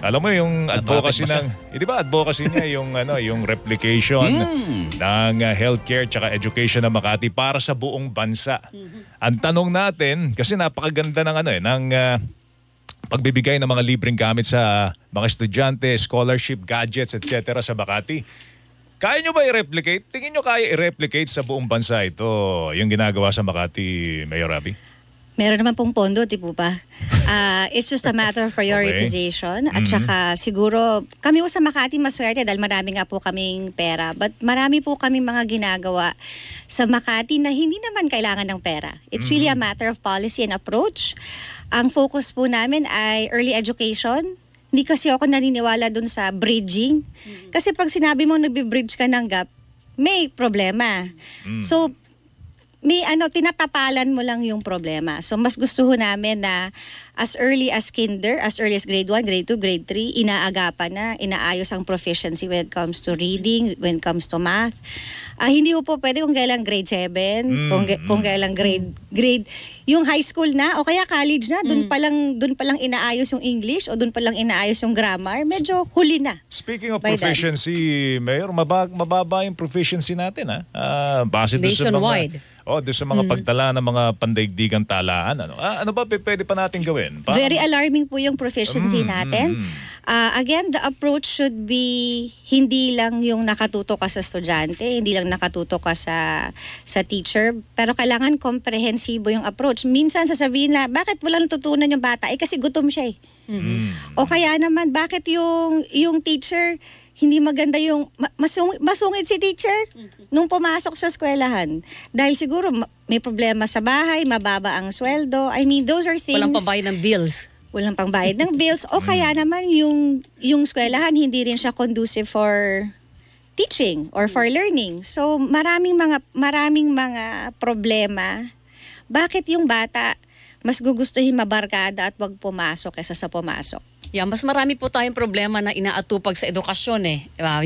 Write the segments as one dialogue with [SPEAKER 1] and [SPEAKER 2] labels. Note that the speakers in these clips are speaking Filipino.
[SPEAKER 1] Alam mo yung advocacy di ba advocacy niya yung yung replication ng healthcare tsaka education ng Makati para sa buong bansa. Ang tanong natin kasi napakaganda ng ng pagbibigay ng mga libreng gamit sa mga estudyante, scholarship, gadgets, etc. sa Makati. Kaya nyo ba i-replicate? Tingin nyo kaya i-replicate sa buong bansa ito yung ginagawa sa Makati, Mayor Abby?
[SPEAKER 2] Meron naman pong pondo, di po ba? It's just a matter of prioritization. At saka siguro, kami po sa Makati maswerte dahil marami nga po kaming pera. But marami po kaming mga ginagawa sa Makati na hindi naman kailangan ng pera. It's really a matter of policy and approach. Ang focus po namin ay early education. Hindi kasi ako naniniwala dun sa bridging. Kasi pag sinabi mo nagbe-bridge ka ng gap, may problema. So, may tinatapalan mo lang yung problema. So mas gusto ho namin na as early as kinder, as early as grade 1, grade 2, grade 3, inaagapan na, inaayos ang proficiency when it comes to reading, when it comes to math. Hindi po pwede kung kailang grade 7, kung kailang grade yung high school na o kaya college na, doon pa lang inaayos yung English o doon pa lang inaayos yung grammar, medyo huli na.
[SPEAKER 1] Speaking of proficiency, Mayor, mababa yung proficiency natin base doon sa
[SPEAKER 2] nationwide.
[SPEAKER 1] Doon sa mga pagtala ng mga pandaigdigang talaan. Ano ba pwede pa natin gawin?
[SPEAKER 2] Very alarming po yung proficiency natin. Again, the approach should be hindi lang yung nakatuto ka sa estudyante, hindi lang nakatuto ka sa teacher, pero kailangan komprehensibo yung approach. Minsan sasabihin na, bakit walang natutunan yung bata? Kasi gutom siya eh. O kaya naman, bakit yung teacher hindi maganda yung masungit si teacher nung pumasok sa eskwelahan. Dahil siguro may problema sa bahay, mababa ang sweldo. I mean, those are things...
[SPEAKER 3] Walang pambayad ng bills.
[SPEAKER 2] Walang pambayad ng bills. O kaya naman yung eskwelahan, hindi rin siya conducive for teaching or for learning. So maraming mga problema. Bakit yung bata mas gugustuhin mabarkada at wag pumasok kaysa sa pumasok?
[SPEAKER 3] Mas marami po tayong problema na inaatupag sa edukasyon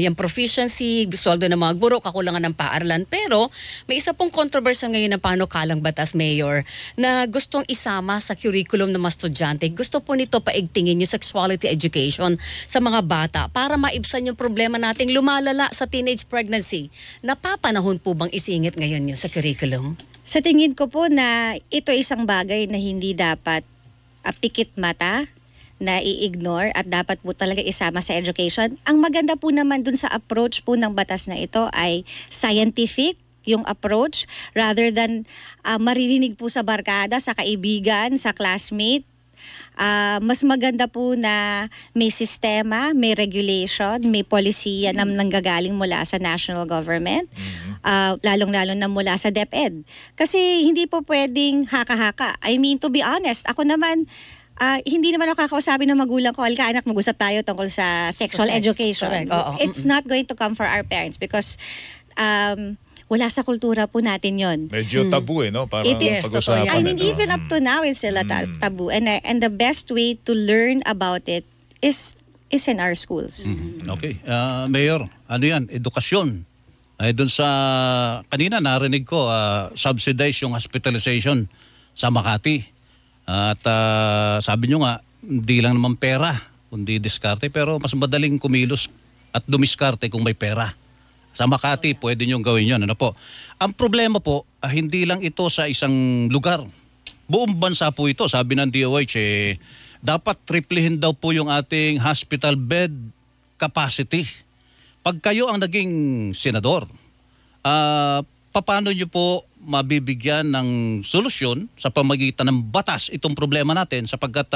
[SPEAKER 3] yung proficiency, sweldo ng mga guro, kakulangan ng paaralan. Pero may isa pong controversy ngayon ng panukalang batas, Mayor, na gustong isama sa curriculum ng mga estudyante. Gusto po nito paigtingin yung sexuality education sa mga bata para maibsan yung problema nating lumalala sa teenage pregnancy. Napapanahon po bang isingit ngayon yun sa curriculum?
[SPEAKER 2] Sa tingin ko po na ito isang bagay na hindi dapat pikit mata, na i-ignore at dapat po talaga isama sa education. Ang maganda po naman dun sa approach po ng batas na ito ay scientific yung approach rather than maririnig po sa barkada, sa kaibigan, sa classmate. Mas maganda po na may sistema, may regulation, may polisiya na nanggagaling mula sa national government, lalong-lalo na mula sa DepEd. Kasi hindi po pwedeng haka-haka. I mean, to be honest, ako naman, hindi naman ako kakausapin ng magulang ko, halika anak, mag-usap tayo tungkol sa sexual education. It's not going to come for our parents because wala sa kultura po natin yon.
[SPEAKER 1] Medyo tabu no? Para pag-usapan.
[SPEAKER 2] I mean, even up to now, it's still a tabu. And the best way to learn about it is in our schools.
[SPEAKER 4] Okay. Mayor, ano yan? Edukasyon. Ay, doon sa, kanina narinig ko, subsidize yung hospitalization sa Makati. At sabi nyo nga, hindi lang naman pera, kundi diskarte. Pero mas madaling kumilos at dumiskarte kung may pera. Sa Makati, pwede nyo gawin yun. Ano po? Ang problema po, hindi lang ito sa isang lugar. Buong bansa po ito, sabi ng DOH, dapat triplehin daw po yung ating hospital bed capacity. Pag kayo ang naging senador, paano nyo po mabibigyan ng solusyon sa pamagitan ng batas itong problema natin sapagkat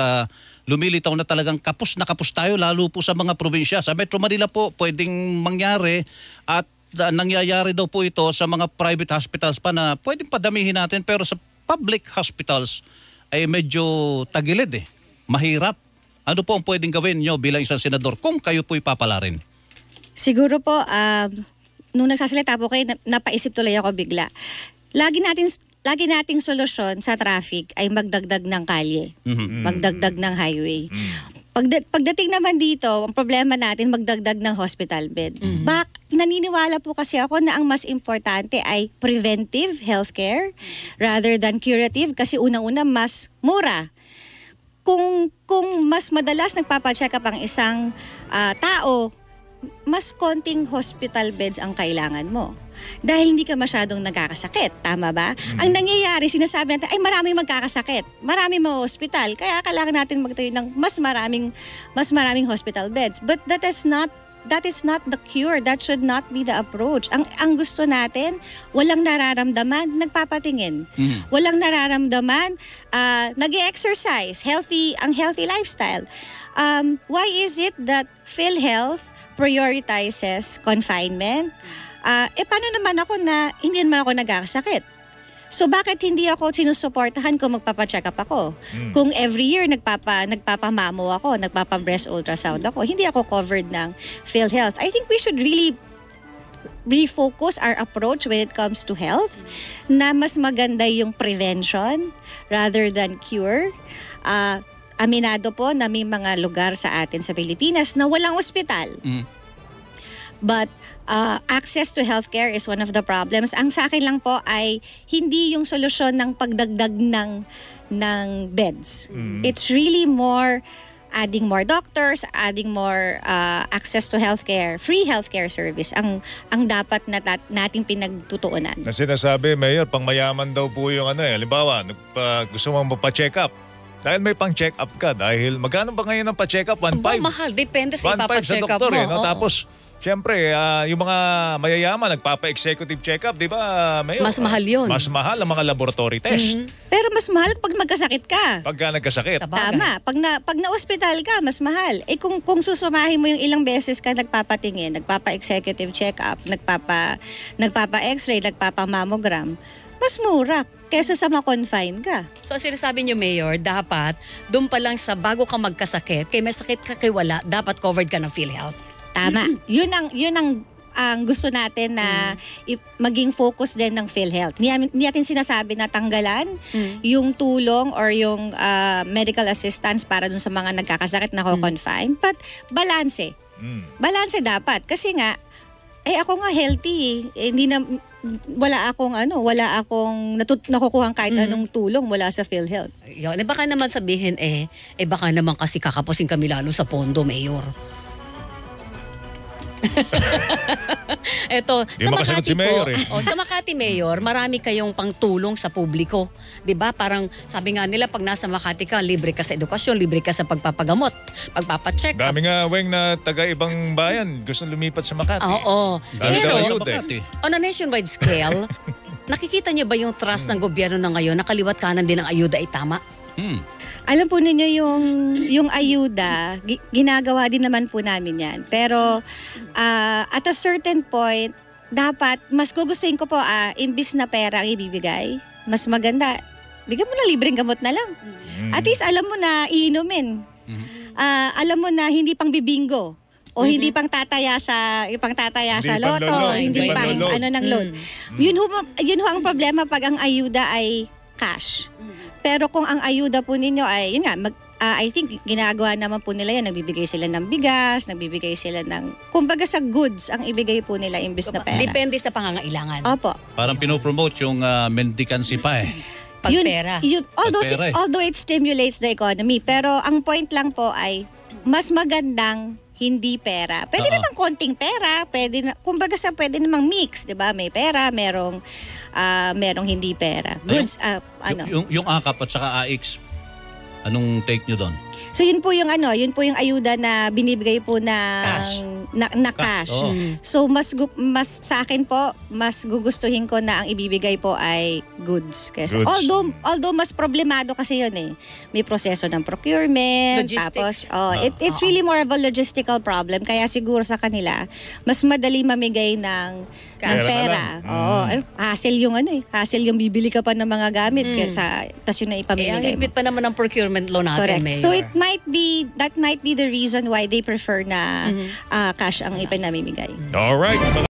[SPEAKER 4] lumilitaw na talagang kapos na kapos tayo lalo po sa mga probinsya. Sa Metro Manila po pwedeng mangyari at nangyayari daw po ito sa mga private hospitals pa na pwedeng padamihin natin pero sa public hospitals ay medyo tagilid mahirap. Ano po ang pwedeng gawin nyo bilang isang senador kung kayo po ipapalarin?
[SPEAKER 2] Siguro po, nung nagsasalita po kayo, napaisip tuloy ako bigla. Lagi nating solusyon sa traffic ay magdagdag ng kalye, magdagdag ng highway. Pagdating naman dito, ang problema natin magdagdag ng hospital bed. Naniniwala po kasi ako na ang mas importante ay preventive healthcare rather than curative kasi unang-una mas mura. kung mas madalas nagpapa-check up ang isang tao, mas konting hospital beds ang kailangan mo. Dahil hindi ka masyadong nagkakasakit. Tama ba? Ang nangyayari, sinasabi natin, ay maraming magkakasakit. Maraming mga hospital. Kaya kailangan natin magtayo ng mas maraming hospital beds. But that is not the cure. That should not be the approach. Ang gusto natin, walang nararamdaman, nagpapatingin. Walang nararamdaman, nag-exercise, ang healthy lifestyle. Why is it that PhilHealth prioritizes confinement? Paano naman ako na hindi naman ako nagkakasakit? So bakit hindi ako sinusuportahan kung magpapacheck up ako? Kung every year nagpapamamo ako, nagpapa-breast ultrasound ako, hindi ako covered ng PhilHealth. I think we should really refocus our approach when it comes to health, na mas maganda yung prevention rather than cure. Aminado po na may mga lugar sa atin sa Pilipinas na walang ospital. But access to healthcare is one of the problems. Ang sa akin lang po ay hindi yung solusyon ng pagdagdag ng beds. It's really more adding more doctors, adding more access to healthcare, free healthcare service ang dapat nating pinagtutuunan.
[SPEAKER 1] Na sinasabi, Mayor, pang mayaman daw po yung halimbawa, gusto mong magpa-check up. Dahil may pang-check up ka. Dahil magkano ba ngayon ang pa-check up? 1.5?
[SPEAKER 3] Mahal. Depende sa
[SPEAKER 1] 1.5 sa
[SPEAKER 3] ipapa-check up
[SPEAKER 1] doktor.
[SPEAKER 3] mo.
[SPEAKER 1] Tapos, siyempre, yung mga mayayaman, nagpapa-executive check up, di ba, Mayor?
[SPEAKER 3] Mas mahal yun.
[SPEAKER 1] Mas mahal ang mga laboratory test.
[SPEAKER 2] Pero mas mahal pag magkasakit ka.
[SPEAKER 1] Pagka nagkasakit.
[SPEAKER 3] Sabagay.
[SPEAKER 2] Tama. Pag na-hospital ka, mas mahal. Kung susumahin mo yung ilang beses ka nagpapatingin, nagpapa-executive check-up, nagpapa-x-ray, nagpapa-mammogram, mas mura kesa sa ma-confine ka.
[SPEAKER 3] So, sinasabi niyo, Mayor, dapat doon pa lang sa bago ka magkasakit, kay may sakit ka, kay wala, dapat covered ka ng PhilHealth.
[SPEAKER 2] Tama. Yun ang gusto natin na maging focus din ng PhilHealth. Hindi natin sinasabi na tanggalan yung tulong or yung medical assistance para dun sa mga nagkakasakit na confine, but balanse. Balanse dapat. Kasi nga, ako nga healthy. Wala akong nakukuhang kahit anong tulong mula sa PhilHealth.
[SPEAKER 3] Yun. Baka naman sabihin, baka naman kasi kakapusin kami lalo sa pondo, Mayor. Eto,
[SPEAKER 1] Di makasagot si Mayor
[SPEAKER 3] sa Makati, Mayor, marami kayong pangtulong sa publiko. 'Di ba? Parang sabi nga nila, pag nasa Makati ka, libre ka sa edukasyon, libre ka sa pagpapagamot, pagpapacheck up.
[SPEAKER 1] Dami nga, Weng, na taga-ibang bayan gustong lumipat sa Makati.
[SPEAKER 3] Oo.
[SPEAKER 1] Dami
[SPEAKER 3] Pero,
[SPEAKER 1] daw ayuda.
[SPEAKER 3] on a nationwide scale, nakikita niyo ba yung trust ng gobyerno na ngayon na kaliwat kanan din ang ayuda ay tama?
[SPEAKER 2] Alam po ninyo yung ayuda, ginagawa din naman po namin yan. Pero at a certain point, dapat, mas gugustuhin ko po, imbis na pera ang ibibigay, mas maganda, bigyan mo na libreng gamot na lang. At least alam mo na iinumin. Alam mo na hindi pang bibingo. O hindi pang tataya sa loto,
[SPEAKER 1] loan,
[SPEAKER 2] hindi pang
[SPEAKER 1] loan.
[SPEAKER 2] ng loan. Yun ho ang problema pag ang ayuda ay cash. Pero kung ang ayuda po ninyo ay, yun nga, I think ginagawa naman po nila yan. Nagbibigay sila ng bigas, nagbibigay sila ng, kumbaga sa goods ang ibigay po nila imbis na pera.
[SPEAKER 3] Depende sa pangangailangan.
[SPEAKER 2] Opo.
[SPEAKER 4] Parang pinopromote yung mendicancy pa
[SPEAKER 3] Pag pera.
[SPEAKER 2] Although it stimulates the economy, pero ang point lang po ay mas magandang hindi pera. Pwede namang konting pera, kumbaga pwede namang mix, 'di ba? May pera, merong hindi pera. Goods
[SPEAKER 4] Yung AKAP at saka AX, anong take nyo doon?
[SPEAKER 2] So yun po yung ayuda na binibigay po cash. na cash. So mas sa akin po, mas gugustuhin ko na ang ibibigay po ay goods. Kasi although mas problemado kasi yun May proseso ng procurement,
[SPEAKER 3] Logistics.
[SPEAKER 2] tapos it's really more of a logistical problem. Kaya siguro sa kanila mas madali mamigay ng pera. Hassle yung hassle yung bibili ka pa ng mga gamit kaysa tas yun na ipamimigay
[SPEAKER 3] ang higpit pa naman ng procurement law natin,
[SPEAKER 2] Correct.
[SPEAKER 3] Mayor.
[SPEAKER 2] So that might be the reason why they prefer na cash ang ipinamimigay.
[SPEAKER 1] All right.